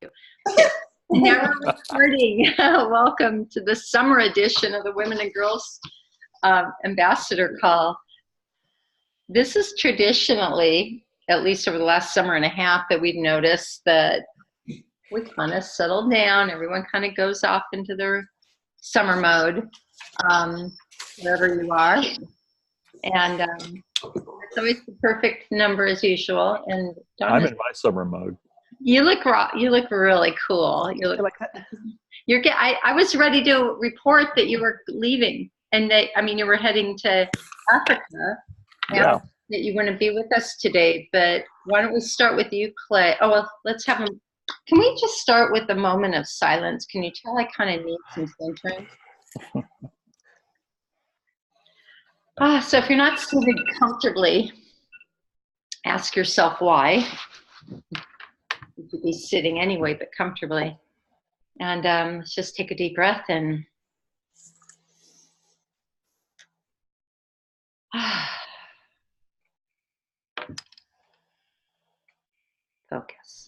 Okay, now we're recording. Welcome to the summer edition of the Women and Girls Ambassador Call. This is traditionally, at least over the last summer and a half, that we've noticed that we kind of settle down. Everyone kind of goes off into their summer mode, wherever you are. And it's always the perfect number as usual. And I'm in my summer mode. You look really cool. You look like I was ready to report that you were leaving, and you were heading to Africa. Yeah. That you wouldn't be with us today, but why don't we start with you, Clay? Oh well, let's have him. Can we just start with a moment of silence? Can you tell I kind of need some centering? So if you're not sitting comfortably, ask yourself why. You could be sitting anyway, but comfortably. And let's just take a deep breath and focus.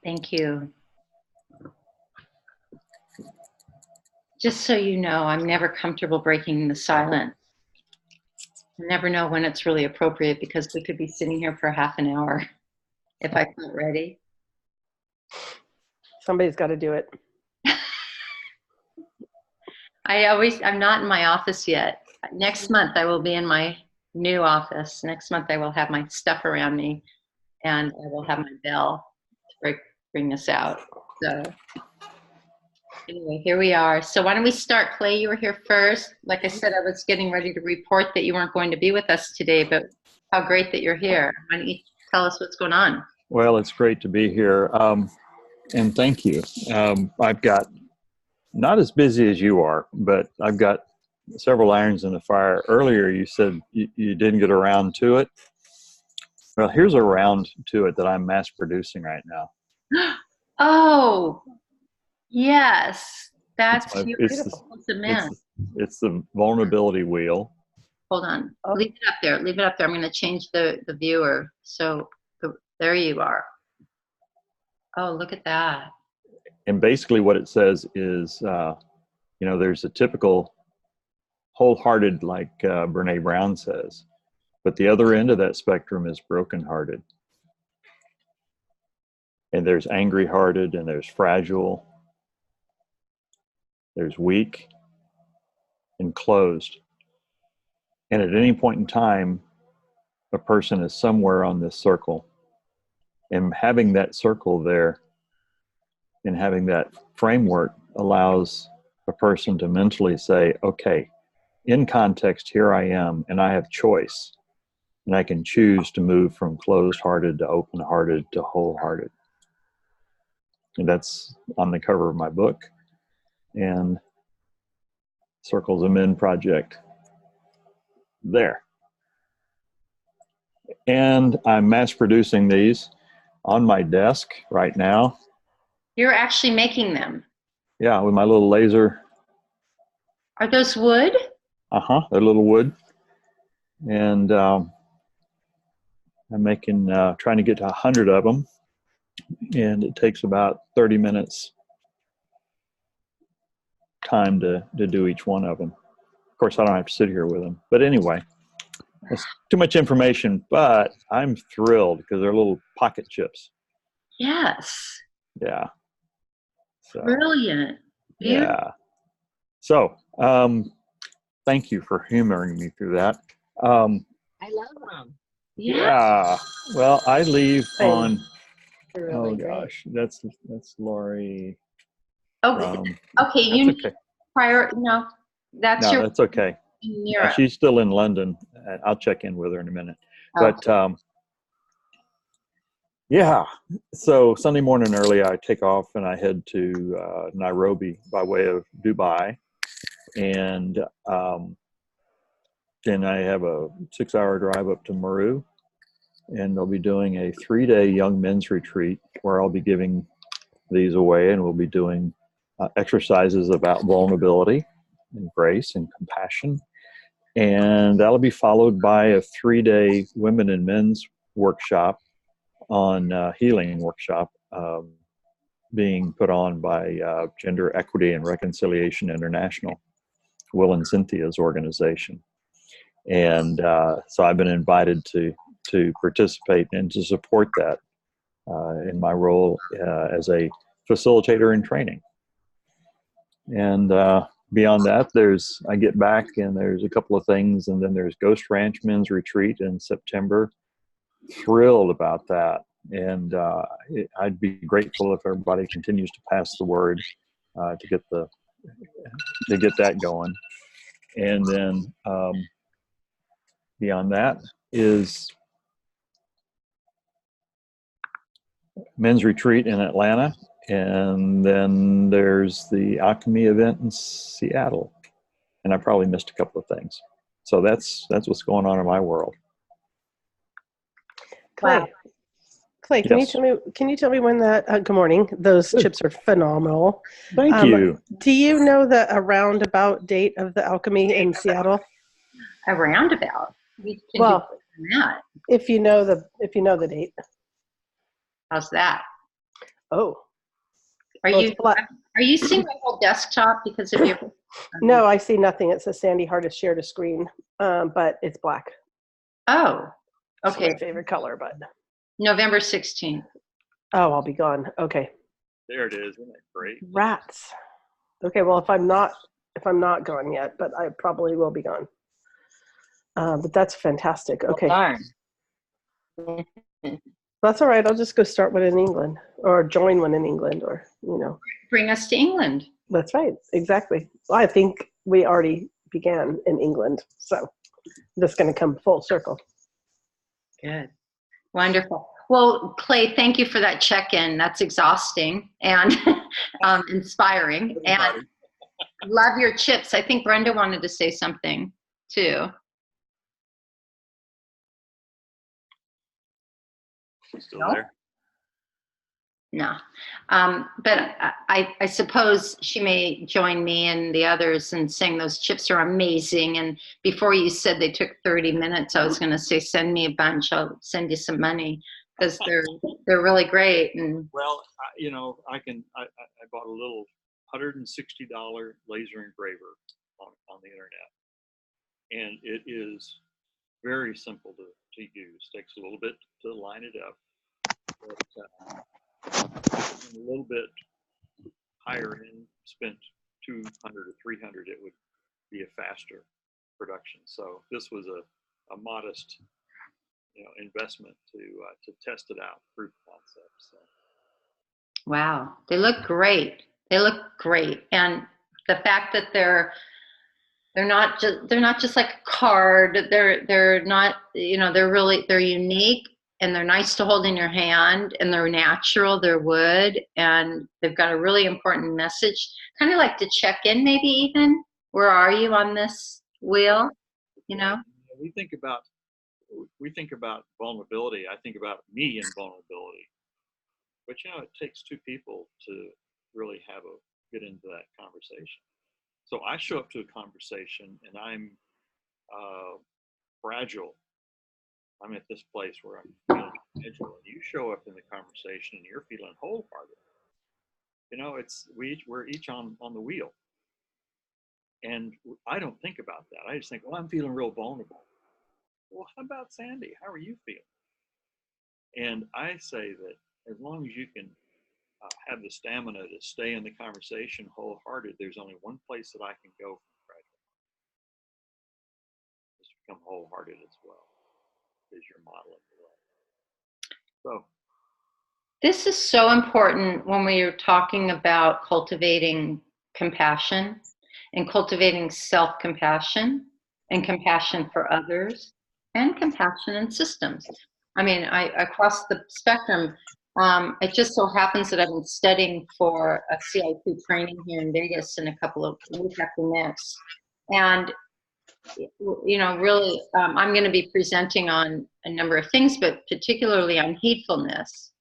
Thank you. Just so you know, I'm never comfortable breaking the silence. I never know when it's really appropriate because we could be sitting here for half an hour if I felt ready. Somebody's got to do it. I'm not in my office yet. Next month I will be in my new office. Next month I will have my stuff around me and I will have my bell to bring this out. So anyway, here we are. So why don't we start, Clay? You were here first. Like I said, I was getting ready to report that you weren't going to be with us today, but how great that you're here. Why don't you tell us what's going on? Well, it's great to be here. And thank you. I've got not as busy as you are, but I've got several irons in the fire. Earlier, you said you didn't get around to it. Well, here's a round to it that I'm mass producing right now. Oh, yes. That's beautiful. It's the vulnerability wheel. Hold on. Oh. Leave it up there. Leave it up there. I'm going to change the viewer. So there you are. Oh, look at that. And basically what it says is, there's a typical wholehearted, like Brene Brown says, but the other end of that spectrum is brokenhearted. And there's angry-hearted, and there's fragile, there's weak, and closed. And at any point in time, a person is somewhere on this circle. And having that circle there and having that framework allows a person to mentally say, okay, in context, here I am, and I have choice. And I can choose to move from closed-hearted to open-hearted to wholehearted. And that's on the cover of my book. And Circles of Men project there. And I'm mass producing these on my desk right now. You're actually making them? Yeah, with my little laser. Are those wood? They're little wood. And I'm making, trying to get to 100 of them. And it takes about 30 minutes time to do each one of them. Of course, I don't have to sit here with them. But anyway, it's too much information, but I'm thrilled because they're little pocket chips. Yes. Yeah. So, brilliant. Yeah. So, thank you for humoring me through that. I love them. Yeah. Well, I leave on. Really oh great. gosh, that's Lori. Oh, okay. You okay. prior? No, that's no, that's okay. In Europe. She's still in London. I'll check in with her in a minute. Oh. But Yeah. So Sunday morning early, I take off and I head to Nairobi by way of Dubai. And then I have a 6-hour drive up to Meru. And they'll be doing a 3-day young men's retreat where I'll be giving these away, and we'll be doing exercises about vulnerability and grace and compassion. And that'll be followed by a 3-day women and men's workshop on healing workshop being put on by Gender Equity and Reconciliation International, Will and Cynthia's organization. And so I've been invited to participate and to support that in my role as a facilitator in training. And beyond that, I get back and there's a couple of things, and then there's Ghost Ranch Men's Retreat in September. Thrilled about that. And I'd be grateful if everybody continues to pass the word to get that going. And then beyond that is men's retreat in Atlanta, and then there's the Alchemy event in Seattle, and I probably missed a couple of things. So that's what's going on in my world. Clay, Wow. Clay, can Yes. you tell me when that? Good morning. Those chips are phenomenal. Thank you. Do you know the roundabout date of the Alchemy in Seattle? A roundabout. We can Well, do that. if you know the date. How's that? Oh, Are well, you it's black. are you seeing my whole desktop because of your? No, I see nothing. It says Sandy Hart has shared a screen, but it's black. Oh, It's okay. my favorite color, but November 16th. I'll be gone. Okay. There it is. Isn't that great? Rats. Okay, well, if I'm not gone yet, but I probably will be gone. But that's fantastic. Okay. Darn. That's all right. I'll just go start one in England or join one in England or, Bring us to England. That's right. Exactly. Well, I think we already began in England. So just going to come full circle. Good. Wonderful. Well, Clay, thank you for that check-in. That's exhausting and inspiring. And love your chips. I think Brenda wanted to say something too. Still No? there? No. But I suppose she may join me and the others in saying those chips are amazing. And before you said they took 30 minutes, I was going to say, send me a bunch. I'll send you some money because they're really great. And Well, I bought a little $160 laser engraver on the internet, and it is very simple to use. Takes a little bit to line it up, but a little bit higher end, spent 200 or 300, it would be a faster production. So this was a modest, investment to test it out, proof of concept. So. wow, they look great. They look great. And the fact that they're not just like a card. They're not, they're unique, and they're nice to hold in your hand, and they're natural, they're wood, and they've got a really important message. Kind of like to check in, maybe even, where are you on this wheel? We think about vulnerability. I think about me and vulnerability, but it takes two people to really get into that conversation. So I show up to a conversation and I'm fragile. I'm at this place where I'm feeling fragile, and you show up in the conversation and you're feeling wholehearted. We're each on the wheel, and I don't think about that. I just think, well, I'm feeling real vulnerable. Well, how about Sandy? How are you feeling? And I say that as long as you can have the stamina to stay in the conversation wholehearted, there's only one place that I can go from fragile, is to become wholehearted as well, is your modeling the way. So This is so important when we are talking about cultivating compassion and cultivating self-compassion and compassion for others and compassion in systems. I mean, across the spectrum. It just so happens that I've been studying for a CIP training here in Vegas in a couple of week after next, and really, I'm going to be presenting on a number of things, but particularly on hatefulness.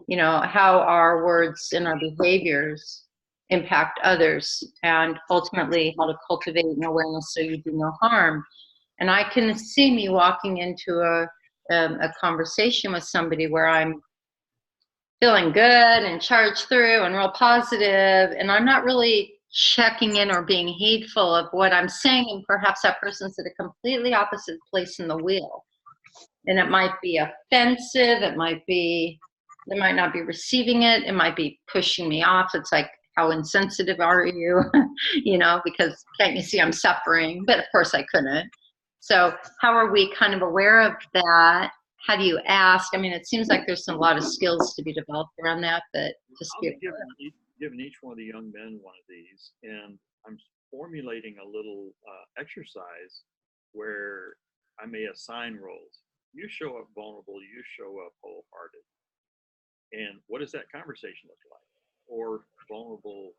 How our words and our behaviors impact others, and ultimately how to cultivate an awareness so you do no harm. And I can see me walking into a conversation with somebody where I'm feeling good and charged through and real positive, and I'm not really checking in or being hateful of what I'm saying, and perhaps that person's at a completely opposite place in the wheel. And it might be offensive, they might not be receiving it, it might be pushing me off. It's like, how insensitive are you? Because can't you see I'm suffering? But of course I couldn't. So how are we kind of aware of that? How do you ask? I mean, it seems like there's a lot of skills to be developed around that, but just I'll be giving each one of the young men one of these, and I'm formulating a little exercise where I may assign roles. You show up vulnerable, you show up wholehearted. And what does that conversation look like? Or vulnerable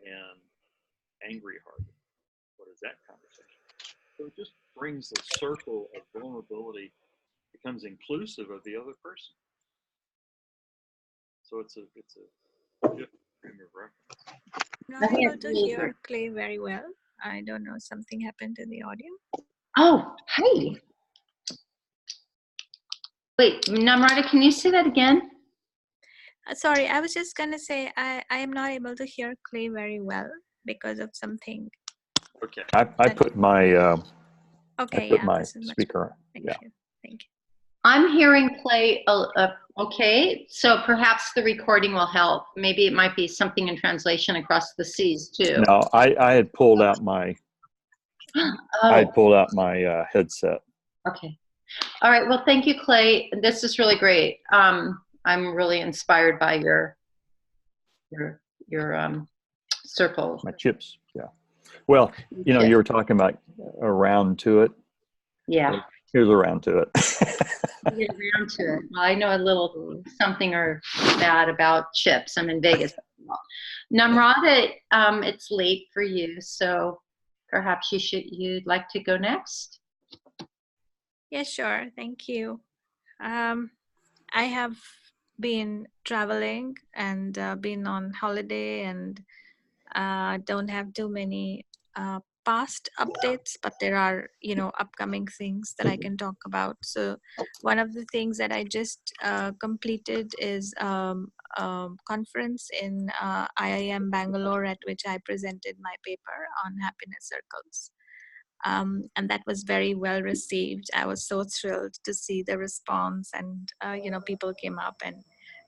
and angry hearted. What is that conversation? So it just brings the circle of vulnerability, becomes inclusive of the other person. So it's a different frame of reference. I'm not able to hear Clay very well. I don't know, something happened to the audio. Oh, hey. Wait, Namrata, can you say that again? Sorry, I was just going to say I am not able to hear Clay very well because of something. Okay. I put my okay, my speaker on. Thank you. Thank you. I'm hearing Clay okay, so perhaps the recording will help. Maybe it might be something in translation across the seas too. No, I had pulled out my headset. Okay. All right. Well, thank you, Clay. This is really great. I'm really inspired by your circle. My chips. Yeah. Well, you were talking about a round to it. Yeah. Here's a round to it. Get around to it. Well, I know a little something or that about chips. I'm in Vegas. Namrata, it's late for you, so perhaps you'd like to go next. Yeah, sure. Thank you. I have been traveling and been on holiday, and don't have too many past updates, but there are upcoming things that I can talk about. So one of the things that I just completed is conference in IIM Bangalore, at which I presented my paper on happiness circles. And that was very well received. I was so thrilled to see the response, and people came up and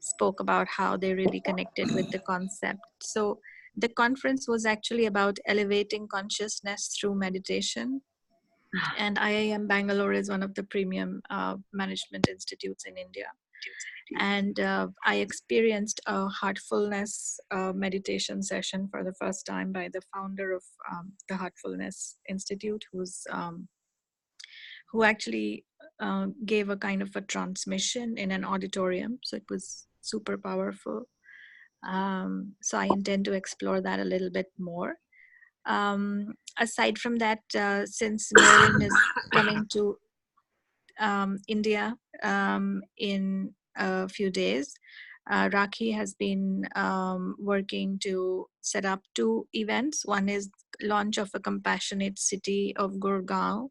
spoke about how they really connected with the concept. So the conference was actually about elevating consciousness through meditation. And IIM Bangalore is one of the premium management institutes in India. And I experienced a heartfulness meditation session for the first time by the founder of the Heartfulness Institute, who actually gave a kind of a transmission in an auditorium. So it was super powerful. So I intend to explore that a little bit more. Aside from that, since Marin is coming to India in a few days, Rakhi has been working to set up 2 events. One is launch of a compassionate city of Gurgaon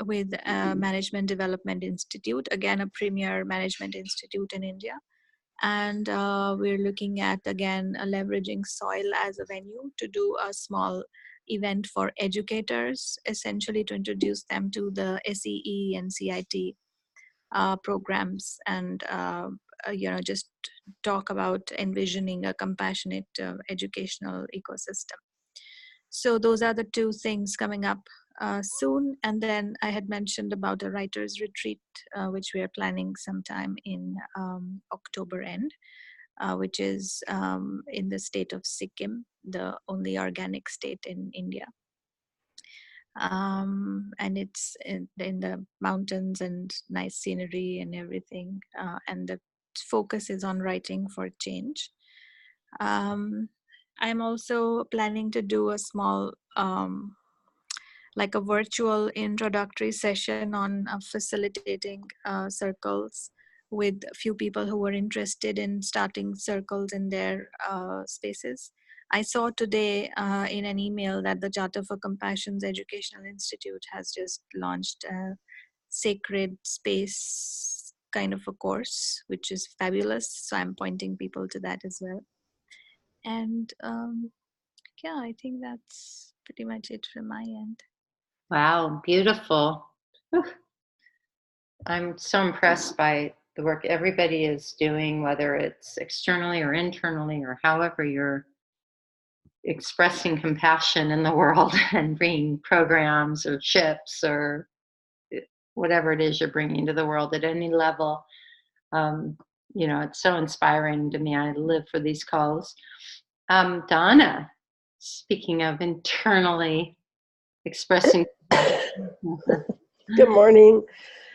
with Management Development Institute, again a premier management institute in India. And we're looking at, again, leveraging soil as a venue to do a small event for educators, essentially to introduce them to the SEE and CIT programs, and just talk about envisioning a compassionate educational ecosystem. So those are the 2 things coming up soon. And then I had mentioned about a writer's retreat, which we are planning sometime in October end, which is in the state of Sikkim, the only organic state in India. And it's in the mountains and nice scenery and everything. And the focus is on writing for change. I'm also planning to do a small, like a virtual introductory session on facilitating circles with a few people who were interested in starting circles in their spaces. I saw today in an email that the Charter for Compassion's Educational Institute has just launched a sacred space kind of a course, which is fabulous. So I'm pointing people to that as well. And yeah, I think that's pretty much it from my end. Wow, beautiful. Whew. I'm so impressed by the work everybody is doing, whether it's externally or internally, or however you're expressing compassion in the world and bringing programs or chips or whatever it is you're bringing to the world at any level. You know, it's so inspiring to me. I live for these calls. Donna, speaking of internally expressing. Good morning.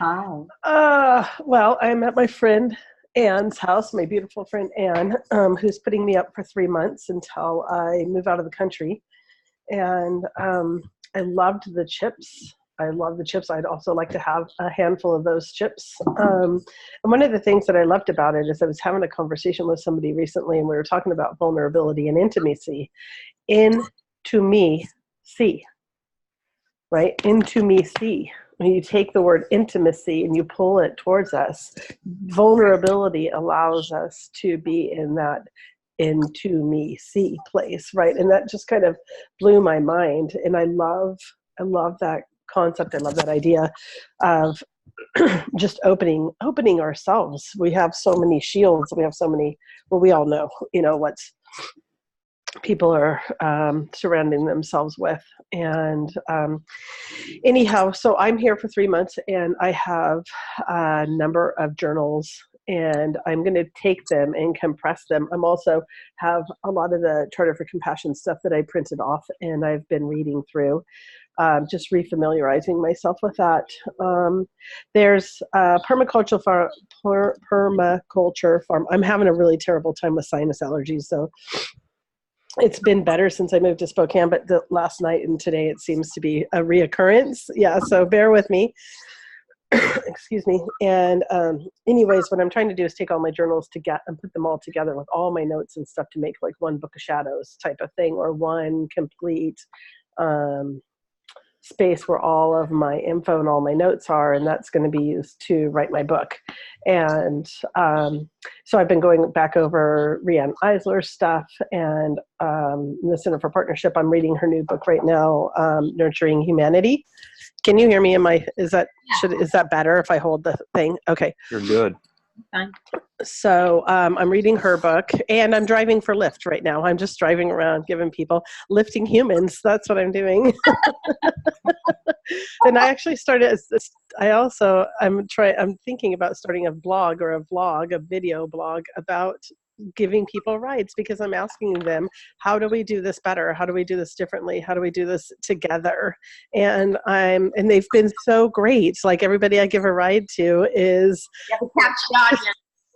Hi. Well, I'm at my friend Anne's house, my beautiful friend Anne, who's putting me up for 3 months until I move out of the country. And I loved the chips. I love the chips. I'd also like to have a handful of those chips. And one of the things that I loved about it is I was having a conversation with somebody recently, and we were talking about vulnerability and intimacy. Into me, see, right? Into me, see. When you take the word intimacy and you pull it towards us, vulnerability allows us to be in that into me, see place, right? And that just kind of blew my mind. And I love that concept. I love that idea of just opening ourselves. We have so many shields. We have so many, well, we all know, what's people are surrounding themselves with. And anyhow, so I'm here for 3 months, and I have a number of journals, and I'm going to take them and compress them. I'm also have a lot of the Charter for Compassion stuff that I printed off, and I've been reading through, just refamiliarizing myself with that. There's permaculture farm. I'm having a really terrible time with sinus allergies, so it's been better since I moved to Spokane, but the last night and today it seems to be a reoccurrence. Yeah, so bear with me. Excuse me. And anyways, what I'm trying to do is take all my journals and put them all together with all my notes and stuff to make like one book of shadows type of thing, or one complete space where all of my info and all my notes are, and that's going to be used to write my book. And so I've been going back over Riane Eisler's stuff, and the Center for Partnership. I'm reading her new book right now, Nurturing Humanity. Can you hear me? Is that better if I hold the thing? Okay. You're good. Fine. So I'm reading her book, and I'm driving for Lyft right now. I'm just driving around giving people, lifting humans. That's what I'm doing. And I actually started, I'm thinking about starting a blog or a vlog, a video blog about giving people rides, because I'm asking them, how do we do this better? How do we do this differently? How do we do this together? And they've been so great. Like everybody I give a ride to is,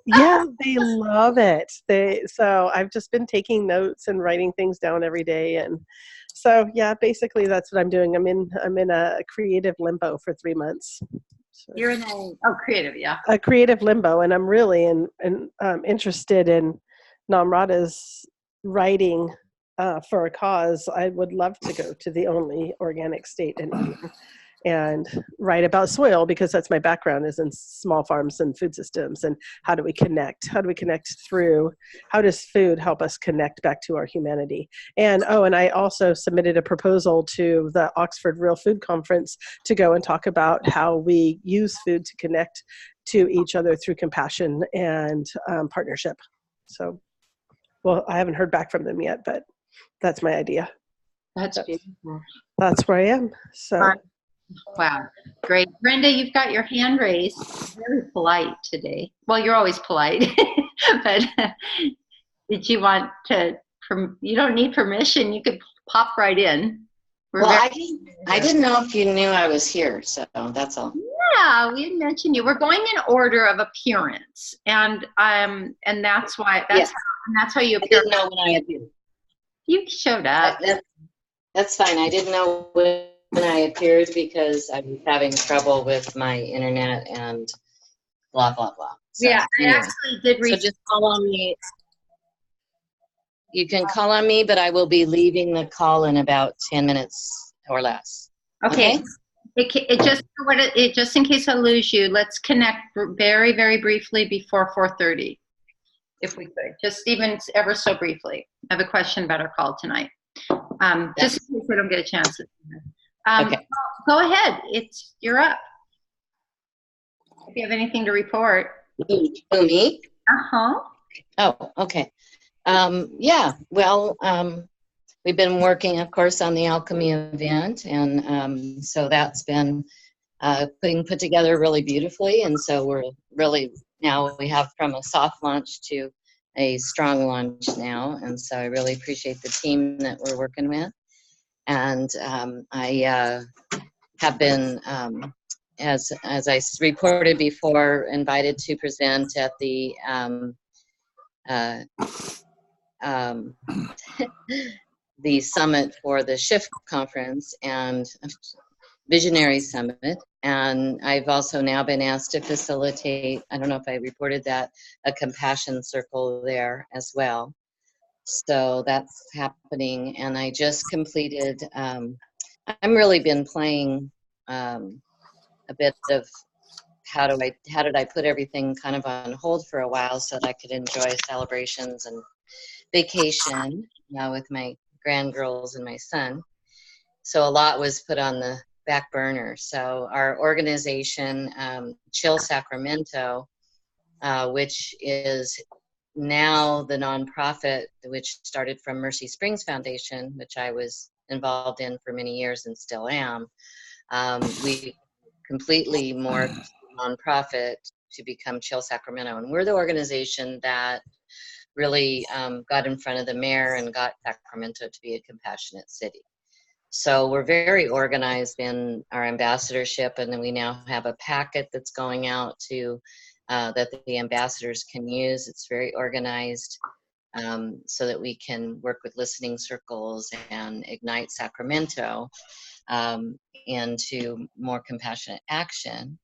yeah, they love it. So I've just been taking notes and writing things down every day. And so, yeah, basically that's what I'm doing. I'm in a creative limbo for 3 months. So You're in creative, yeah. a creative limbo, and I'm really interested in Namrata's writing for a cause. I would love to go to the only organic state in India and write about soil, because that's my background, is in small farms and food systems, and how do we connect through, how does food help us connect back to our humanity? And I also submitted a proposal to the Oxford Real Food Conference to go and talk about how we use food to connect to each other through compassion and partnership. So, well, I haven't heard back from them yet, but that's my idea. That's beautiful. That's where I am. So. Wow, great. Brenda, you've got your hand raised. Very polite today. Well, you're always polite, but did you want to, you don't need permission. You could pop right in. We're Well, very, I didn't know if you knew I was here, so that's all. yeah, we didn't mention you. We're going in order of appearance, and that's why Yes. that's how you I appear. didn't know when I appeared. You showed up. That's fine. I didn't know when I appeared because I was having trouble with my internet and blah, blah, blah. So, Yeah, I anyway. actually did So reach. just call on me. You can call on me, but I will be leaving the call in about 10 minutes or less. Okay. Okay? It just in case I lose you, let's connect very, very briefly before 4:30, if we could, just even ever so briefly. I have a question about our call tonight. Just in case I don't get a chance. Okay. Go ahead. You're up. If you have anything to report. Who, me? Uh-huh. Oh, okay. Yeah, well, we've been working, of course, on the Alchemy event, and so that's been put together really beautifully, and so we're really, now we have from a soft launch to a strong launch now, and so I really appreciate the team that we're working with. And I have been, as I reported before, invited to present at the the summit for the SHIFT conference and Visionary Summit. And I've also now been asked to facilitate, I don't know if I reported that, a compassion circle there as well. So that's happening. And I just completed, I'm really been playing a bit of how did I put everything kind of on hold for a while so that I could enjoy celebrations and vacation with my grandgirls and my son. So a lot was put on the back burner. So our organization, Chill Sacramento, which is now the nonprofit, which started from Mercy Springs Foundation, which I was involved in for many years and still am. We completely morphed nonprofit to become Chill Sacramento. And we're the organization that really got in front of the mayor and got Sacramento to be a compassionate city. So we're very organized in our ambassadorship, and then we now have a packet that's going out to that the ambassadors can use. It's very organized so that we can work with listening circles and ignite Sacramento into more compassionate action.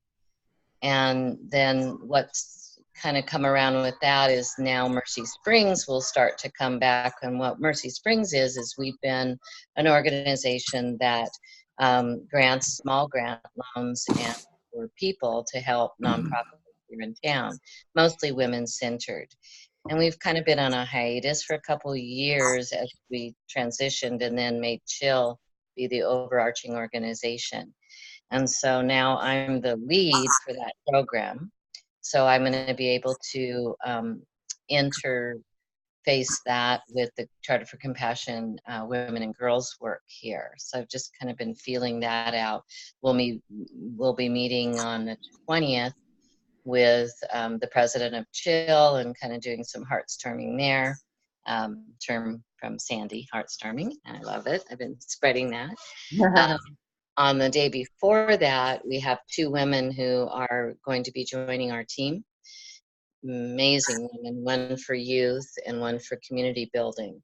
And then what's kind of come around with that is now Mercy Springs will start to come back. And what Mercy Springs is we've been an organization that grants small grant loans and for people to help nonprofits here in town, mostly women-centered. And we've kind of been on a hiatus for a couple of years as we transitioned and then made Chill be the overarching organization. And so now I'm the lead for that program. So I'm going to be able to interface that with the Charter for Compassion Women and Girls work here. So I've just kind of been feeling that out. We'll be meeting on the 20th with the president of Chill and kind of doing some heartstorming there. Term from Sandy, heartstorming. I love it. I've been spreading that. On the day before that, we have 2 women who are going to be joining our team. Amazing women, one for youth and one for community building.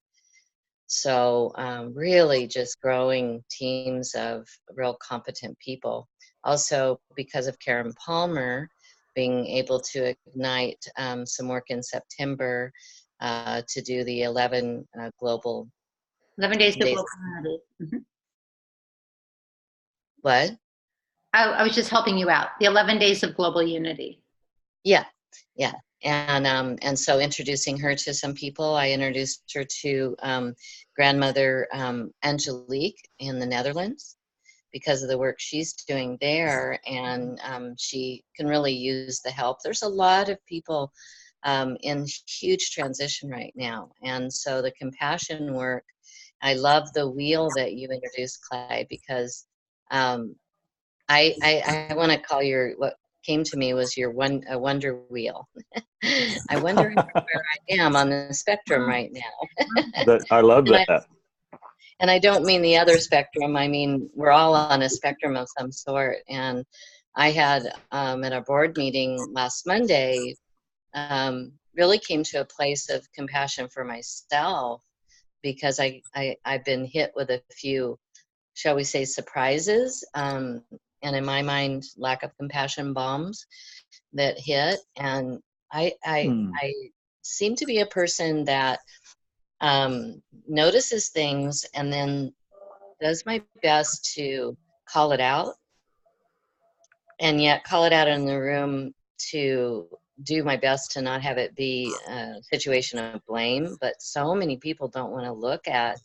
So really just growing teams of real competent people. Also, because of Karen Palmer being able to ignite some work in September to do the 11 global 11 days of global unity. Mm-hmm. What? I was just helping you out. The 11 days of global unity. Yeah. And so introducing her to some people, I introduced her to grandmother Angelique in the Netherlands because of the work she's doing there, and she can really use the help. There's a lot of people in huge transition right now, and so the compassion work, I love the wheel that you introduced, Clyde, because I want to call what came to me was your wonder wheel. I wonder where I am on the spectrum right now. I love that. And I don't mean the other spectrum. I mean, we're all on a spectrum of some sort. And I had at our board meeting last Monday, really came to a place of compassion for myself because I've been hit with a few, shall we say, surprises. And in my mind, lack of compassion bombs that hit. And I seem to be a person that notices things and then does my best to call it out, and yet call it out in the room to do my best to not have it be a situation of blame. But so many people don't want to look at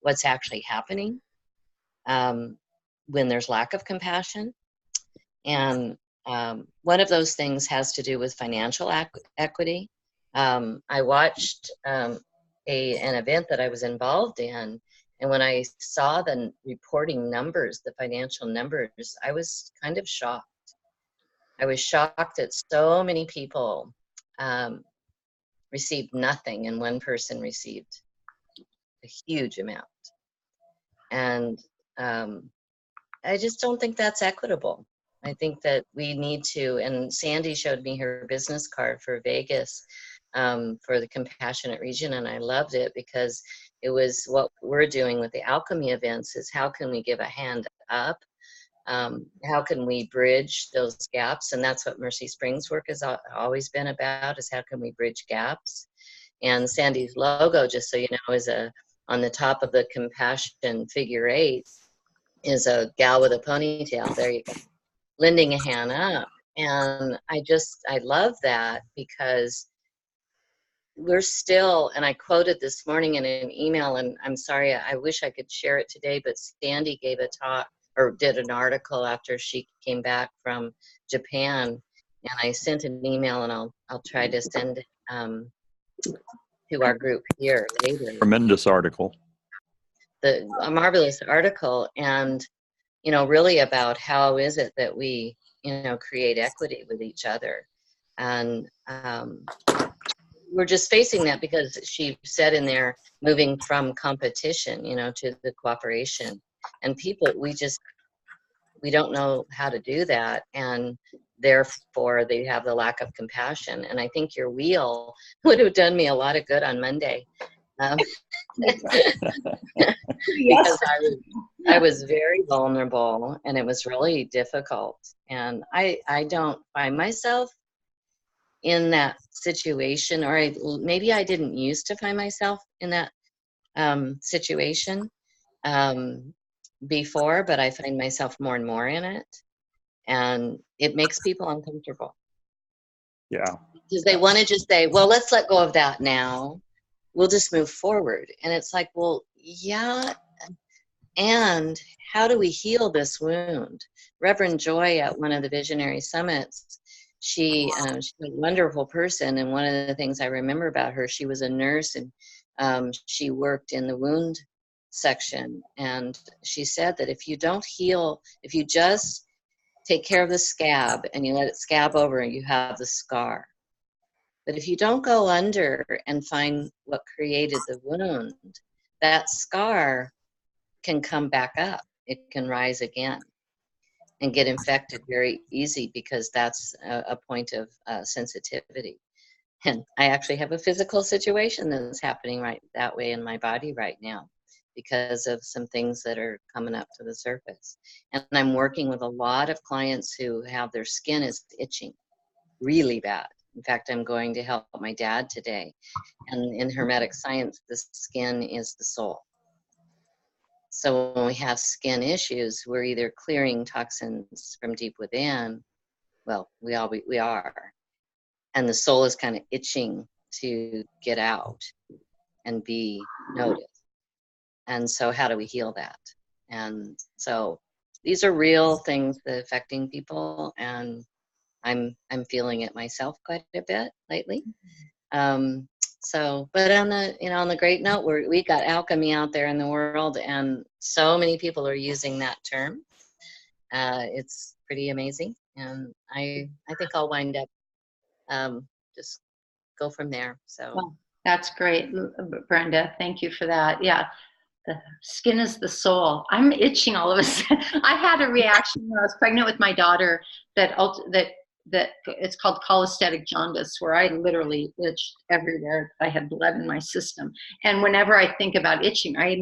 what's actually happening when there's lack of compassion. And one of those things has to do with financial equity. I watched an event that I was involved in, and when I saw the reporting numbers, the financial numbers, I was kind of shocked. I was shocked that so many people received nothing and one person received a huge amount. And I just don't think that's equitable. I think that we need to, and Sandy showed me her business card for Vegas for the Compassionate Region, and I loved it because it was what we're doing with the alchemy events is how can we give a hand up? How can we bridge those gaps? And that's what Mercy Springs work has always been about, is how can we bridge gaps? And Sandy's logo, just so you know, is on the top of the compassion figure 8 is a gal with a ponytail. There you go. Lending a hand up. And I love that because we're still, and I quoted this morning in an email, and I'm sorry, I wish I could share it today, but Sandy gave a talk or did an article after she came back from Japan, and I sent an email, and I'll try to send it to our group here later. Tremendous article. A marvelous article, and really about how is it that we create equity with each other. And we're just facing that because she said in there, moving from competition to the cooperation, and people, we don't know how to do that, and therefore they have the lack of compassion. And I think your wheel would have done me a lot of good on Monday. Because I was very vulnerable, and it was really difficult, and I don't find myself in that situation, or maybe I didn't used to find myself in that situation before, but I find myself more and more in it, and it makes people uncomfortable. Yeah. Because they want to just say, well, let's let go of that now. We'll just move forward. And it's like, well, yeah, and how do we heal this wound? Reverend Joy at one of the Visionary Summits, she's a wonderful person, and one of the things I remember about her, she was a nurse, and she worked in the wound section, and she said that if you don't heal, if you just take care of the scab and you let it scab over, you have the scar. But if you don't go under and find what created the wound, that scar can come back up. It can rise again and get infected very easy, because that's a point of sensitivity. And I actually have a physical situation that's happening right that way in my body right now because of some things that are coming up to the surface. And I'm working with a lot of clients who have their skin is itching really bad. In fact, I'm going to help my dad today. And in Hermetic science, the skin is the soul. So when we have skin issues, we're either clearing toxins from deep within. Well, we are. And the soul is kind of itching to get out and be noticed. And so how do we heal that? And so these are real things that are affecting people, and I'm feeling it myself quite a bit lately. But on the great note, we got alchemy out there in the world, and so many people are using that term. It's pretty amazing, and I think I'll wind up just go from there. So well, that's great, Brenda. Thank you for that. Yeah, the skin is the soul. I'm itching all of a sudden. I had a reaction when I was pregnant with my daughter that it's called cholestatic jaundice, where I literally itched everywhere. I had blood in my system, and whenever I think about itching, I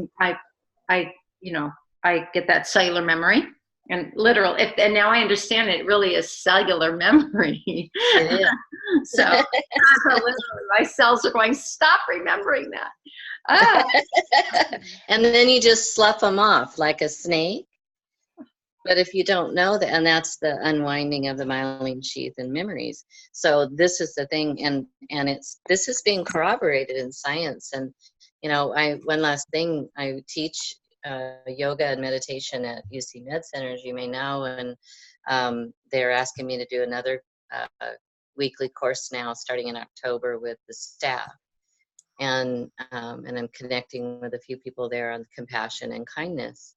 get that cellular memory. And literal, and now I understand it really is cellular memory. It is. So literally, my cells are going, stop remembering that. And then you just slough them off like a snake. But if you don't know that, and that's the unwinding of the myelin sheath and memories. So this is the thing, and this is being corroborated in science. And one last thing, I teach yoga and meditation at UC Med Center, as you may know, and they're asking me to do another weekly course now, starting in October, with the staff, and I'm connecting with a few people there on compassion and kindness,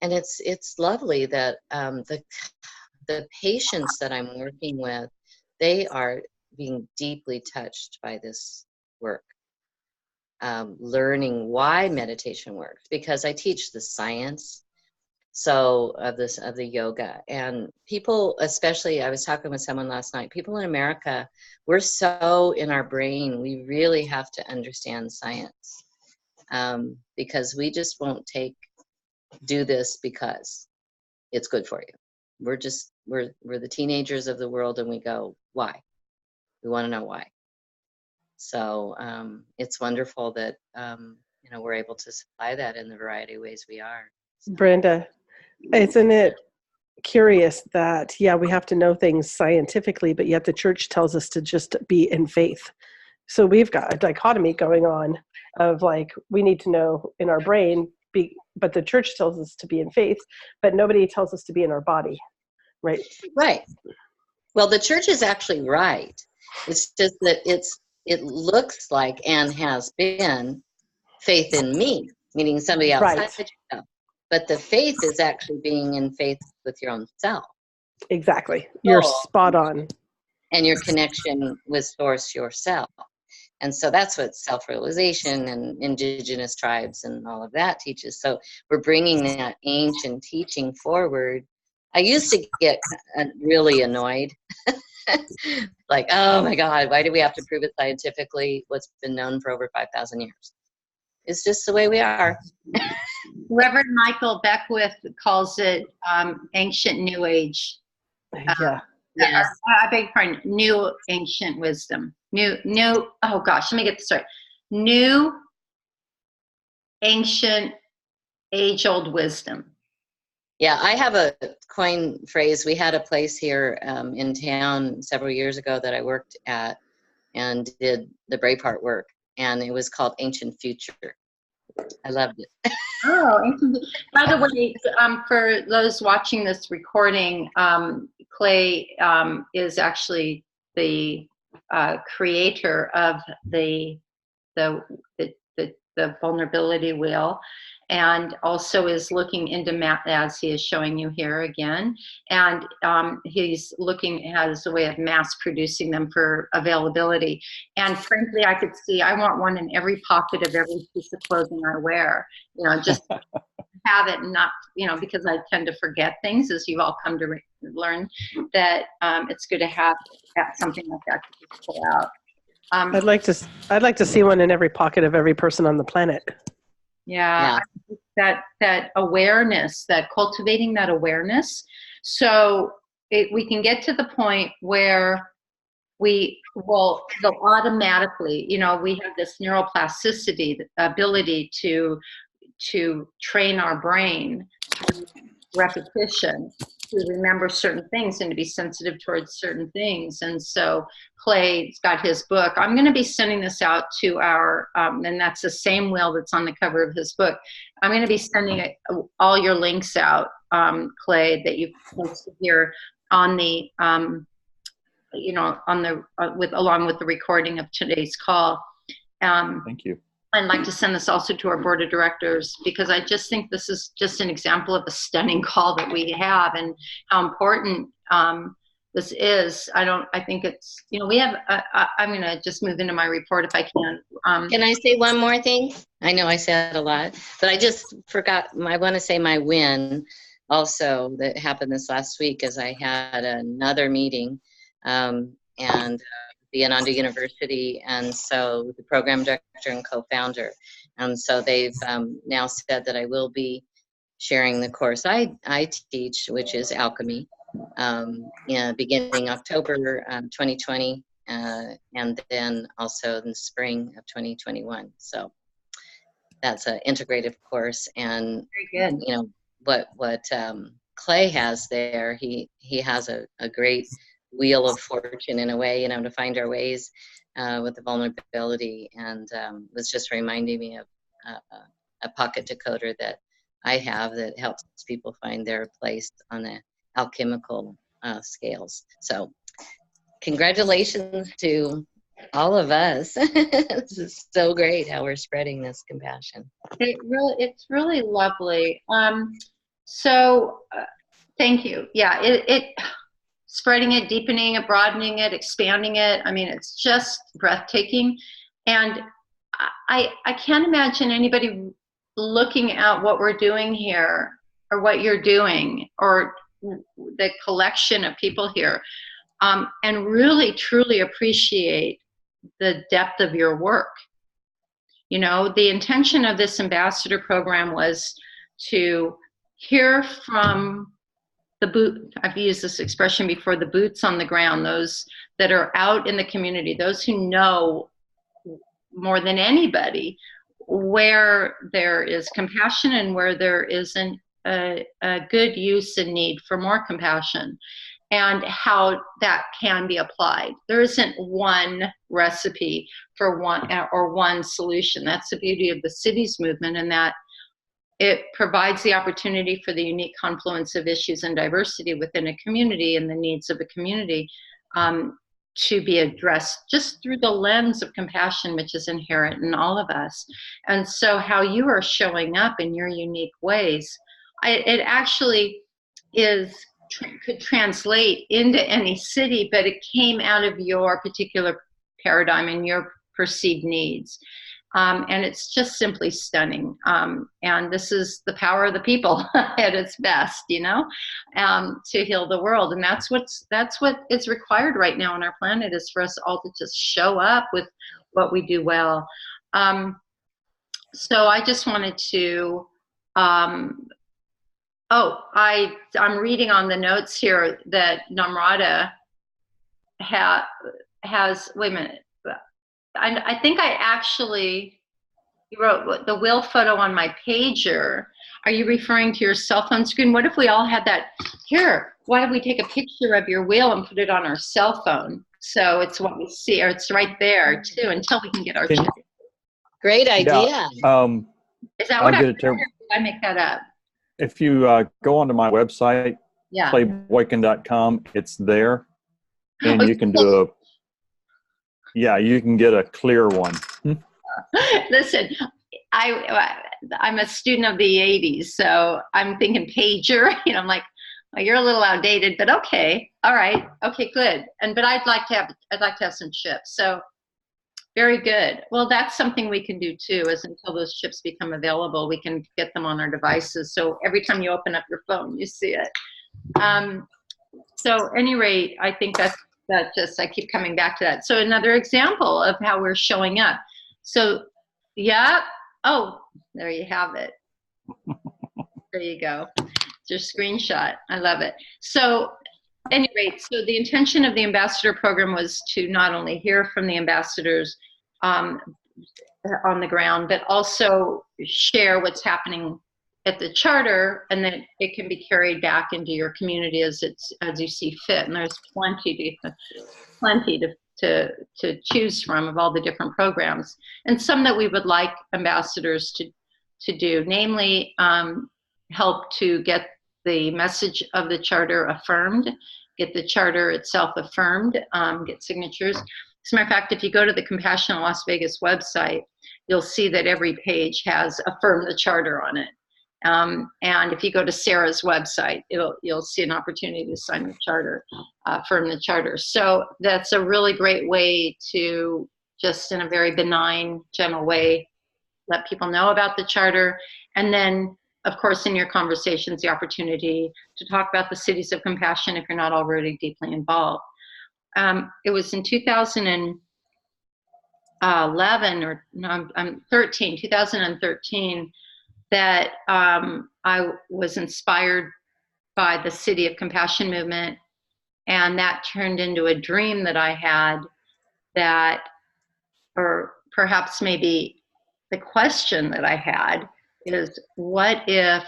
and it's lovely that the patients that I'm working with, they are being deeply touched by this work. Learning why meditation works, because I teach the science of the yoga, and people, especially, I was talking with someone last night, people in America, we're so in our brain, we really have to understand science, because we just won't do this because it's good for you. We're the teenagers of the world, and we go, why? We want to know why. So it's wonderful that we're able to supply that in the variety of ways we are. So. Brenda, isn't it curious that, we have to know things scientifically, but yet the church tells us to just be in faith. So we've got a dichotomy going on of like, we need to know in our brain, but the church tells us to be in faith, but nobody tells us to be in our body, right? Right. Well, the church is actually right. It's just that it looks like, and has been, faith in me, meaning somebody outside yourself. But the faith is actually being in faith with your own self. Exactly. You're spot on. And your connection with source yourself. And so that's what self-realization and indigenous tribes and all of that teaches. So we're bringing that ancient teaching forward. I used to get really annoyed. Like, oh my God, why do we have to prove it scientifically? What's been known for over 5,000 years. It's just the way we are. Reverend Michael Beckwith calls it ancient New Age. Yes. I beg your pardon, new ancient wisdom. New, oh gosh, let me get this right. New ancient age-old wisdom. Yeah, I have a coin phrase. We had a place here in town several years ago that I worked at and did the Braveheart work, and it was called Ancient Future. I loved it. Oh, ancient. By the way, for those watching this recording, Clay is actually the creator of the vulnerability wheel, and also is looking into as he is showing you here again, and he's looking as a way of mass producing them for availability. And frankly, I could see I want one in every pocket of every piece of clothing I wear, just have it, and not, because I tend to forget things, as you've all come to learn, that it's good to have something like that to just pull out. I'd like to see one in every pocket of every person on the planet. Yeah. That awareness, that cultivating that awareness, so we can get to the point where we will automatically, we have this neuroplasticity, the ability to train our brain through repetition to remember certain things and to be sensitive towards certain things. And so Clay's got his book. I'm going to be sending this out to our, and that's the same wheel that's on the cover of his book. I'm going to be sending all your links out, Clay, that you've posted here on the, along with the recording of today's call. Thank you. I'd like to send this also to our board of directors, because I just think this is just an example of a stunning call that we have, and how important this is. I think it's, we have, I'm going to just move into my report if I can. Can I say one more thing? I know I said a lot, but I just forgot. I want to say my win also that happened this last week is I had another meeting and the Ananda University, and so the program director and co-founder. And so they've now said that I will be sharing the course I teach, which is alchemy, beginning October 2020, and then also in the spring of 2021. So that's an integrative course. And Very good. What Clay has there, he has a great wheel of fortune in a way, to find our ways with the vulnerability, and was just reminding me of a pocket decoder that I have that helps people find their place on the alchemical scales. So congratulations to all of us. This is so great how we're spreading this compassion. It's really lovely. So thank you. Yeah, it spreading it, deepening it, broadening it, expanding it. I mean, it's just breathtaking. And I can't imagine anybody looking at what we're doing here or what you're doing or the collection of people here and really, truly appreciate the depth of your work. The intention of this ambassador program was to hear from I've used this expression before, the boots on the ground, those that are out in the community, those who know more than anybody where there is compassion and where there isn't a good use and need for more compassion, and how that can be applied. There isn't one recipe for one solution. That's the beauty of the Cities movement, in that it provides the opportunity for the unique confluence of issues and diversity within a community and the needs of a community to be addressed just through the lens of compassion, which is inherent in all of us. And so how you are showing up in your unique ways, it actually could translate into any city, but it came out of your particular paradigm and your perceived needs. And it's just simply stunning. And this is the power of the people at its best, to heal the world. And that's what is required right now on our planet, is for us all to just show up with what we do well. So I just wanted to, I'm reading on the notes here that Namrata has, wait a minute. I think you wrote the whale photo on my pager. Are you referring to your cell phone screen? What if we all had that here? Why don't we take a picture of your whale and put it on our cell phone? So it's what we see, or it's right there too, until we can get our check. Great idea. Yeah, is that what did I make that up? If you go onto my website, Yeah. clayboykin.com, it's there. And you can do you can get a clear one. Listen, I'm a student of the 80s, so I'm thinking pager. I'm like, well, you're a little outdated, but okay, all right, okay, good. But I'd like to have some chips. So very good. Well, that's something we can do too. Is until those chips become available, we can get them on our devices. So every time you open up your phone, you see it. So at any rate, I think I keep coming back to that. So another example of how we're showing up. So, yeah. Oh, there you have it. There you go. It's your screenshot. I love it. So, at any rate, so the intention of the ambassador program was to not only hear from the ambassadors on the ground, but also share what's happening at the charter, and then it can be carried back into your community as you see fit. And there's plenty to choose from of all the different programs, and some that we would like ambassadors to do, namely help to get the message of the charter affirmed, get the charter itself affirmed, get signatures. As a matter of fact, if you go to the Compassion Las Vegas website, you'll see that every page has affirm the charter on it. And if you go to Sarah's website, you'll see an opportunity to sign the charter, firm the charter. So that's a really great way to, just in a very benign, gentle way, let people know about the charter. And then, of course, in your conversations, the opportunity to talk about the Cities of Compassion if you're not already deeply involved. It was in 2011, or no, I'm 2013, that I was inspired by the City of Compassion movement, and that turned into a dream that I had, that, or perhaps maybe the question that I had is, what if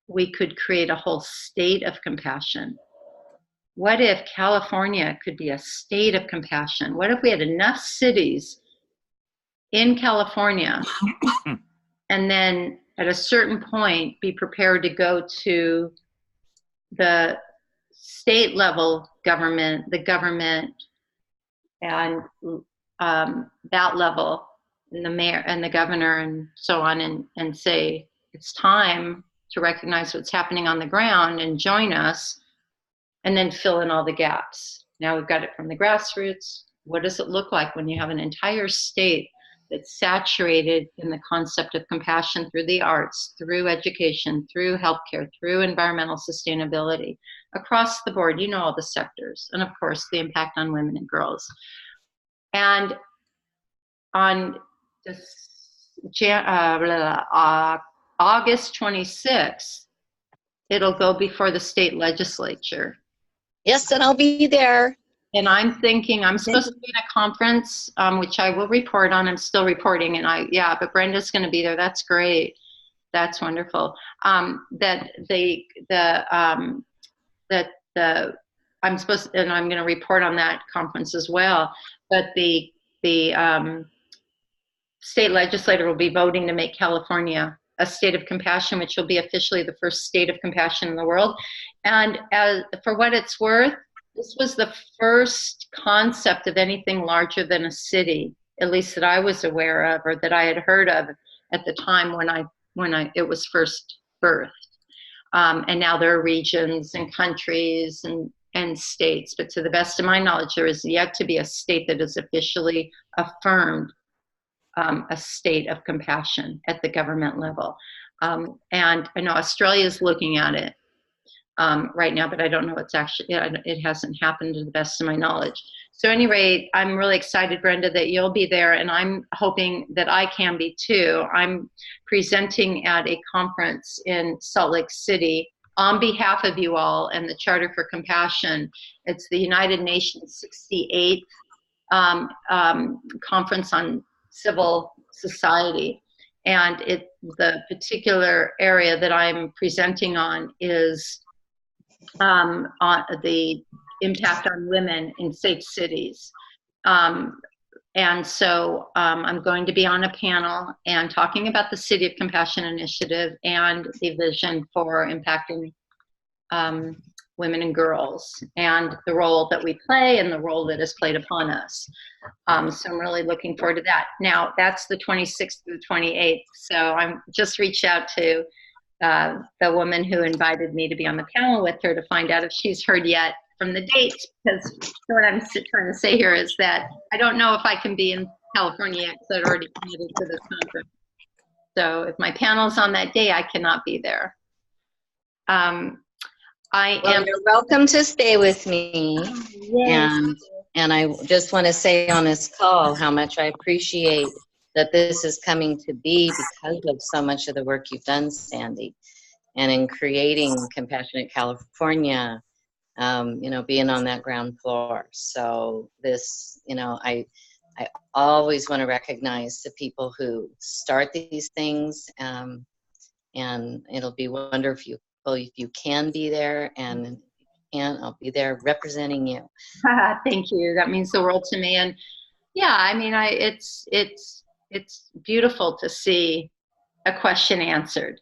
we could create a whole state of compassion? What if California could be a state of compassion? What if we had enough cities in California and then at a certain point be prepared to go to the state level government, the government, and that level, and the mayor and the governor and so on, and say, it's time to recognize what's happening on the ground and join us, and then fill in all the gaps. Now we've got it from the grassroots. What does it look like when you have an entire state that's saturated in the concept of compassion through the arts, through education, through healthcare, through environmental sustainability, across the board, you know, all the sectors, and of course the impact on women and girls. And on August 26th, it'll go before the state legislature. Yes, and I'll be there. And I'm thinking, I'm supposed to be at a conference, which I will report on. I'm still reporting, and but Brenda's going to be there. That's great. That's wonderful. I'm supposed to, and I'm going to report on that conference as well. But the state legislature will be voting to make California a state of compassion, which will be officially the first state of compassion in the world. And for what it's worth, this was the first concept of anything larger than a city, at least that I was aware of, or that I had heard of at the time when it was first birthed. And now there are regions and countries and states, but to the best of my knowledge, there is yet to be a state that has officially affirmed a state of compassion at the government level. And I know Australia is looking at it right now, but I don't know what's actually, it hasn't happened to the best of my knowledge. So at any rate, I'm really excited, Brenda, that you'll be there, and I'm hoping that I can be too. I'm presenting at a conference in Salt Lake City on behalf of you all and the Charter for Compassion. It's the United Nations 68th Conference on Civil Society. And the particular area that I'm presenting on is on the impact on women in safe cities. And so I'm going to be on a panel and talking about the City of Compassion Initiative and the vision for impacting women and girls, and the role that we play and the role that is played upon us. So I'm really looking forward to that. Now, that's the 26th through the 28th. So I'm just reached out to the woman who invited me to be on the panel with her to find out if she's heard yet from the dates, because what I'm trying to say here is that I don't know if I can be in California yet, because I'd already committed to this conference. So if my panel's on that day, I cannot be there. You're welcome to stay with me. Yes. And I just want to say on this call how much I appreciate that this is coming to be because of so much of the work you've done, Sandy, and in creating Compassionate California, being on that ground floor. So this, I always want to recognize the people who start these things, and it'll be wonderful if you can be there, and if you can't, I'll be there representing you. Thank you. That means the world to me. And yeah, I mean, it's beautiful to see a question answered.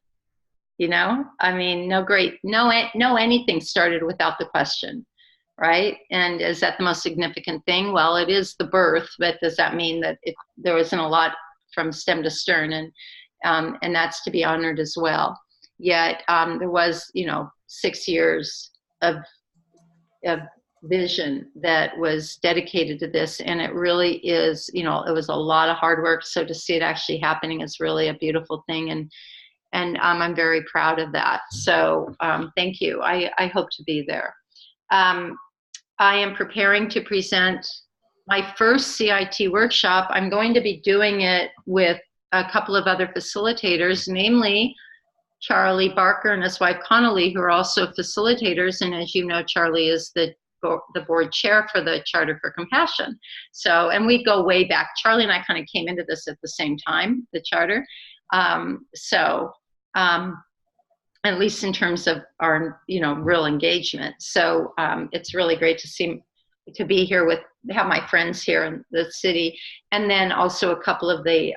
I mean, no anything started without the question, right? And is that the most significant thing? Well, it is the birth, but does that mean that there wasn't a lot from stem to stern? And that's to be honored as well. yet there was, 6 years of vision that was dedicated to this, and it really is, it was a lot of hard work. So to see it actually happening is really a beautiful thing, and I'm very proud of that. So thank you. I hope to be there. I am preparing to present my first CIT workshop. I'm going to be doing it with a couple of other facilitators, namely Charlie Barker and his wife Connolly, who are also facilitators. And as you know, Charlie is the board chair for the Charter for Compassion. So, and we go way back. Charlie and I kind of came into this at the same time, the charter. At least in terms of our, real engagement. So it's really great to be here have my friends here in the city. And then also a couple of the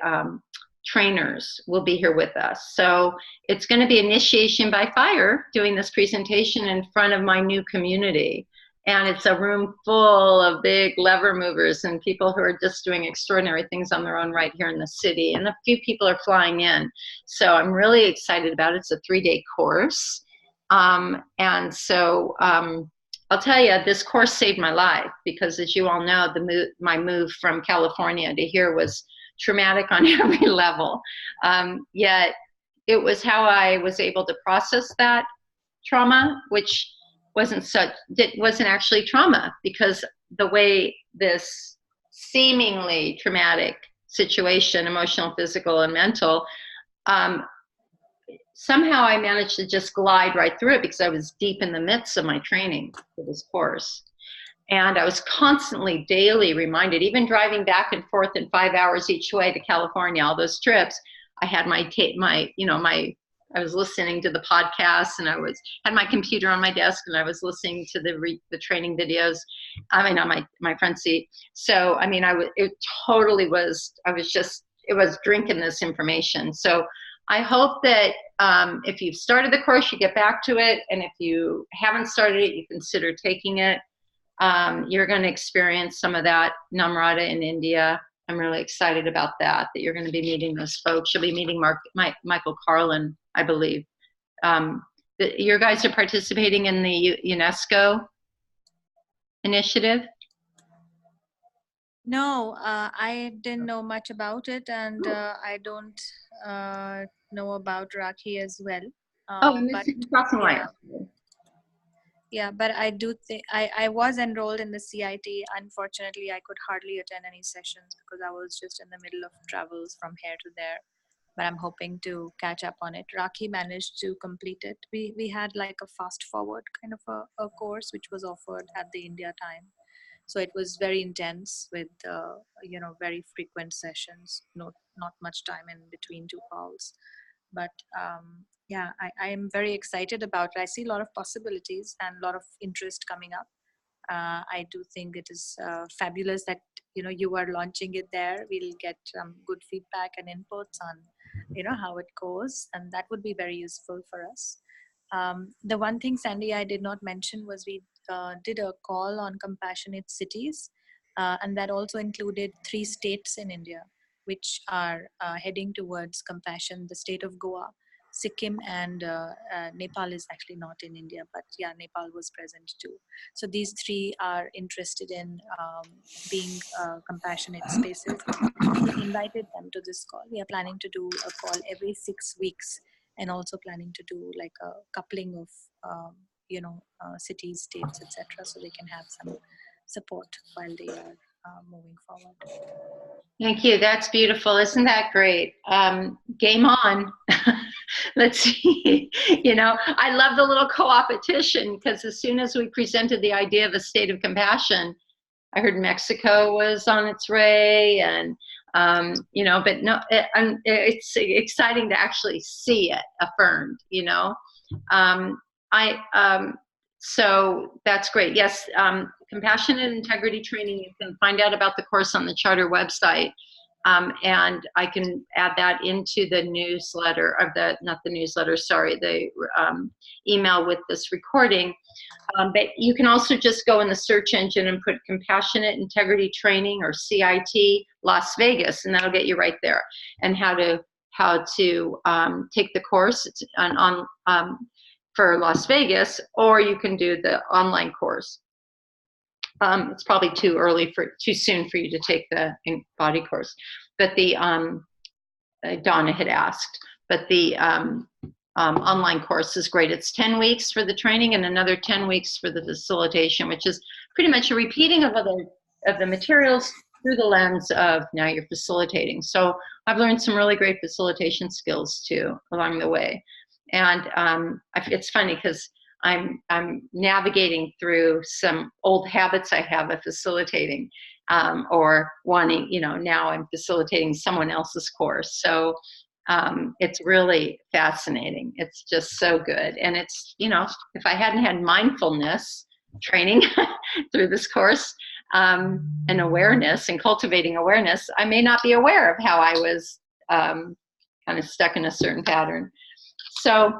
trainers will be here with us. So it's going to be initiation by fire, doing this presentation in front of my new community. And it's a room full of big lever movers and people who are just doing extraordinary things on their own right here in the city. And a few people are flying in. So I'm really excited about it. It's a 3-day course. And so I'll tell you, this course saved my life because, as you all know, my move from California to here was traumatic on every level. Yet it was how I was able to process that trauma, which wasn't actually trauma, because the way this seemingly traumatic situation, emotional, physical, and mental, somehow I managed to just glide right through it because I was deep in the midst of my training for this course. And I was constantly, daily reminded, even driving back and forth in 5 hours each way to California, all those trips, I had I was listening to the podcast, and had my computer on my desk, and I was listening to the training videos. On my front seat. So it was drinking this information. So I hope that if you've started the course, you get back to it, and if you haven't started it, you consider taking it. You're going to experience some of that Namrata in India. I'm really excited about that you're going to be meeting those folks. You'll be meeting Michael Carlin, I believe. You guys are participating in the UNESCO initiative? No, I didn't know much about it, and I don't know about Rakhi as well. Crossing lines. Yeah, but I do think I was enrolled in the CIT. Unfortunately, I could hardly attend any sessions because I was just in the middle of travels from here to there. But I'm hoping to catch up on it. Rakhi managed to complete it. We had like a fast forward kind of a course which was offered at the India time. So it was very intense with very frequent sessions, not much time in between two calls. But I am very excited about it. I see a lot of possibilities and a lot of interest coming up. I do think it is fabulous that you are launching it there. We'll get good feedback and inputs on how it goes, and that would be very useful for us. The one thing, Sandy, I did not mention was we did a call on compassionate cities, and that also included 3 states in India which are heading towards compassion: the state of Goa, Sikkim, and Nepal is actually not in India, but yeah, Nepal was present too. So these 3 are interested in being compassionate spaces. We invited them to this call. We are planning to do a call every 6 weeks, and also planning to do like a coupling of cities, states, etc., so they can have some support while they are moving forward. Thank you. That's beautiful. Isn't that great? Game on. Let's see. I love the little co-opetition, because as soon as we presented the idea of a state of compassion, I heard Mexico was on its way, and but no, it's exciting to actually see it affirmed. So that's great. Yes, compassionate integrity training. You can find out about the course on the Charter website, and I can add that into the newsletter, the email with this recording. But you can also just go in the search engine and put Compassionate Integrity Training or CIT Las Vegas, and that'll get you right there, and how how to take the course. It's for Las Vegas, or you can do the online course. It's probably too soon for you to take the body course, but the Donna had asked, but the online course is great. It's 10 weeks for the training and another 10 weeks for the facilitation, which is pretty much a repeating of the materials through the lens of now you're facilitating. So I've learned some really great facilitation skills too along the way. And it's funny because I'm navigating through some old habits I have of facilitating, or wanting, now I'm facilitating someone else's course. So it's really fascinating. It's just so good. And it's, if I hadn't had mindfulness training through this course, and awareness and cultivating awareness, I may not be aware of how I was kind of stuck in a certain pattern. So,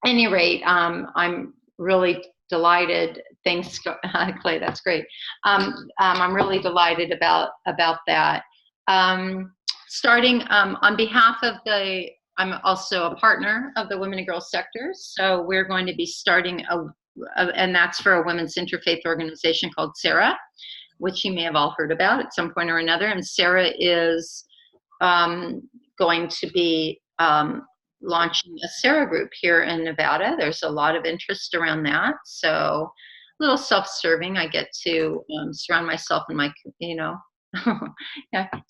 at any rate, I'm really delighted. Thanks, Clay. That's great. I'm really delighted about that. Starting on behalf of I'm also a partner of the Women and Girls sectors. So we're going to be starting and that's for a women's interfaith organization called Sarah, which you may have all heard about at some point or another. And Sarah is going to be launching a Sarah group here in Nevada. There's a lot of interest around that. So a little self-serving. I get to surround myself in my,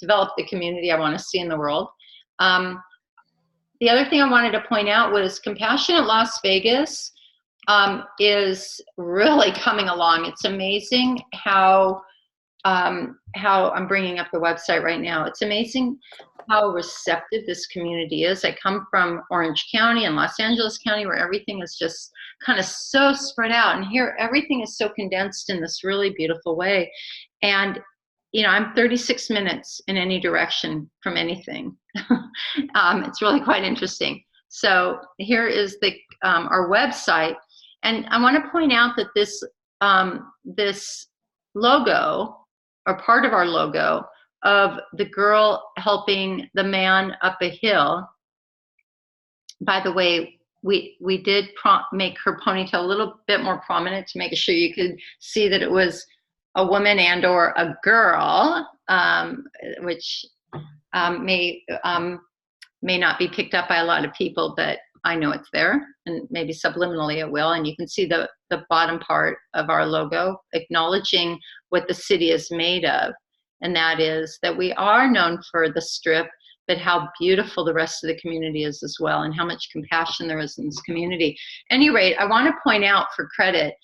develop the community I want to see in the world. The other thing I wanted to point out was Compassionate Las Vegas is really coming along. It's amazing how I'm bringing up the website right now. It's amazing how receptive this community is. I come from Orange County and Los Angeles County, where everything is just kind of so spread out, and here everything is so condensed in this really beautiful way. And I'm 36 minutes in any direction from anything. It's really quite interesting. So here is our website, and I want to point out that this logo, or part of our logo, of the girl helping the man up a hill. By the way, we did make her ponytail a little bit more prominent to make sure you could see that it was a woman and or a girl, which may not be picked up by a lot of people, but I know it's there, and maybe subliminally it will. And you can see the bottom part of our logo acknowledging what the city is made of. And that is that we are known for the Strip, but how beautiful the rest of the community is as well, and how much compassion there is in this community. At any rate, I want to point out for credit,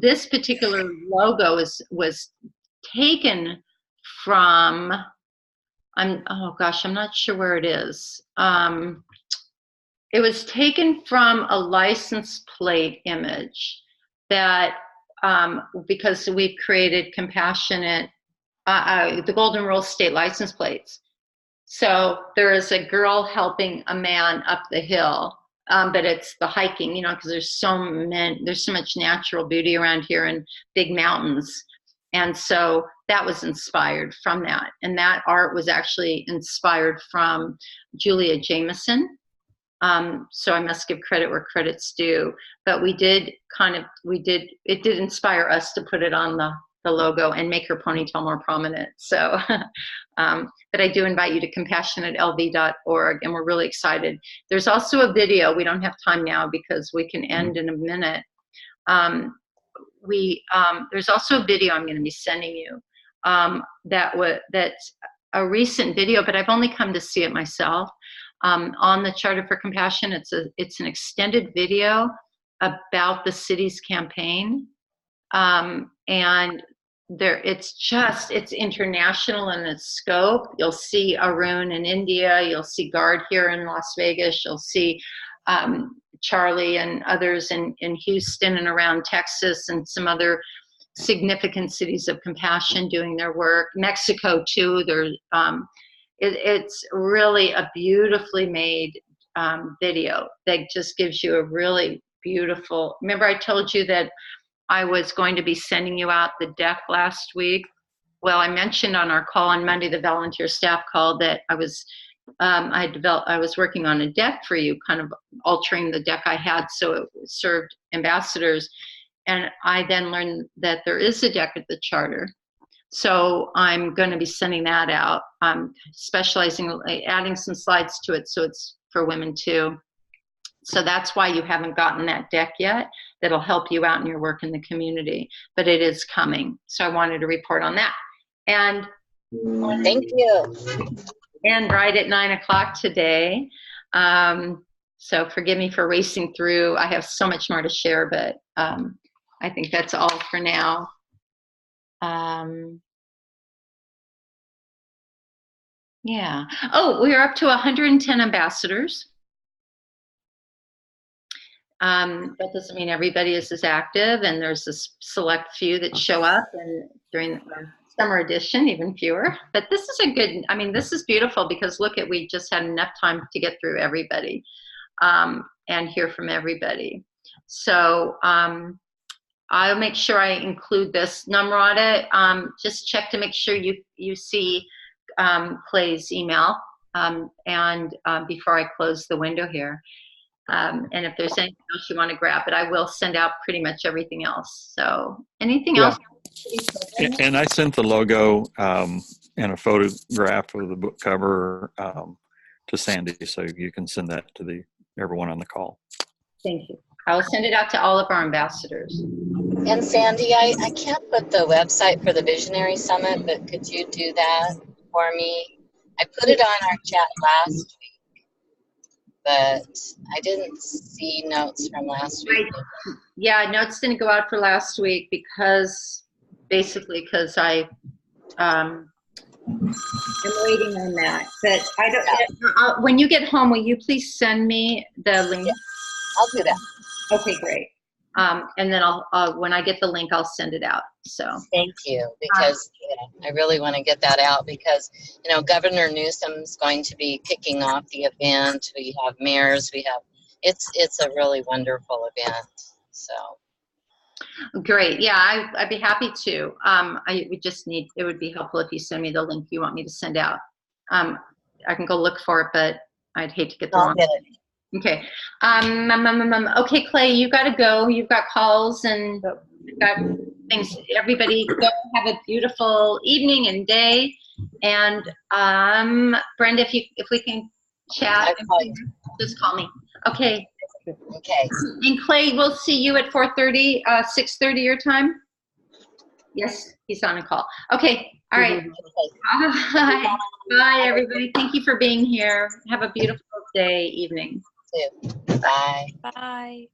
this particular logo was taken from, I'm not sure where it is. It was taken from a license plate image that, because we've created compassionate, the Golden Rule state license plates. So there is a girl helping a man up the hill, but it's the hiking, because there's so much natural beauty around here and big mountains. And so that was inspired from that. And that art was actually inspired from Julia Jameson. So I must give credit where credit's due, but it did inspire us to put it on the logo and make her ponytail more prominent. So, but I do invite you to compassionatelv.org, and we're really excited. There's also a video. We don't have time now because we can end in a minute. There's also a video I'm going to be sending you that's a recent video, but I've only come to see it myself. On the Charter for Compassion, it's an extended video about the city's campaign, and it's international in its scope. You'll see Arun in India, you'll see Guard here in Las Vegas, you'll see Charlie and others in Houston and around Texas, and some other significant cities of compassion doing their work. Mexico too. It's really a beautifully made video that just gives you a really beautiful. Remember I told you that I was going to be sending you out the deck last week? Well, I mentioned on our call on Monday, the volunteer staff call, that I was I was working on a deck for you, kind of altering the deck I had so it served ambassadors. And I then learned that there is a deck at the charter. So I'm going to be sending that out. I'm specializing, adding some slides to it so it's for women too. So that's why you haven't gotten that deck yet. That'll help you out in your work in the community, but it is coming. So I wanted to report on that. And Thank you. and right at 9 o'clock today. So forgive me for racing through. I have so much more to share, but I think that's all for now. Yeah. Oh, we are up to 110 ambassadors. That doesn't mean everybody is as active, and there's a select few that show up, and during the summer edition, even fewer. But this is a good, I mean, this is beautiful because look at, we just had enough time to get through everybody and hear from everybody. So I'll make sure I include this. Namrata, just check to make sure you see Clay's email and before I close the window here. And if there's anything else you want to grab, but I will send out pretty much everything else. So anything else? And I sent the logo and a photograph of the book cover to Sandy, so you can send that to everyone on the call. Thank you. I will send it out to all of our ambassadors. And Sandy, I can't put the website for the Visionary Summit, but could you do that for me? I put it on our chat last week, but I didn't see notes from last week. Yeah, notes didn't go out for last week because I am waiting on that. But I don't. When you get home, will you please send me the link? I'll do that. Okay, great. And then I'll when I get the link, I'll send it out. So thank you, because I really want to get that out because Governor Newsom's going to be kicking off the event. We have mayors. We have it's a really wonderful event. So great. Yeah, I'd be happy to. It would be helpful if you send me the link you want me to send out. I can go look for it, but I'd hate to get the wrong. Okay. Okay, Clay, you got to go. You've got calls and you've got things. Everybody go have a beautiful evening and day. And Brenda, if we can chat, just call me. Okay. Okay. And Clay, we'll see you at 4:30, 6:30 your time. Yes, he's on a call. Okay. All right. Bye. Bye, everybody. Thank you for being here. Have a beautiful day, evening. Bye. Bye.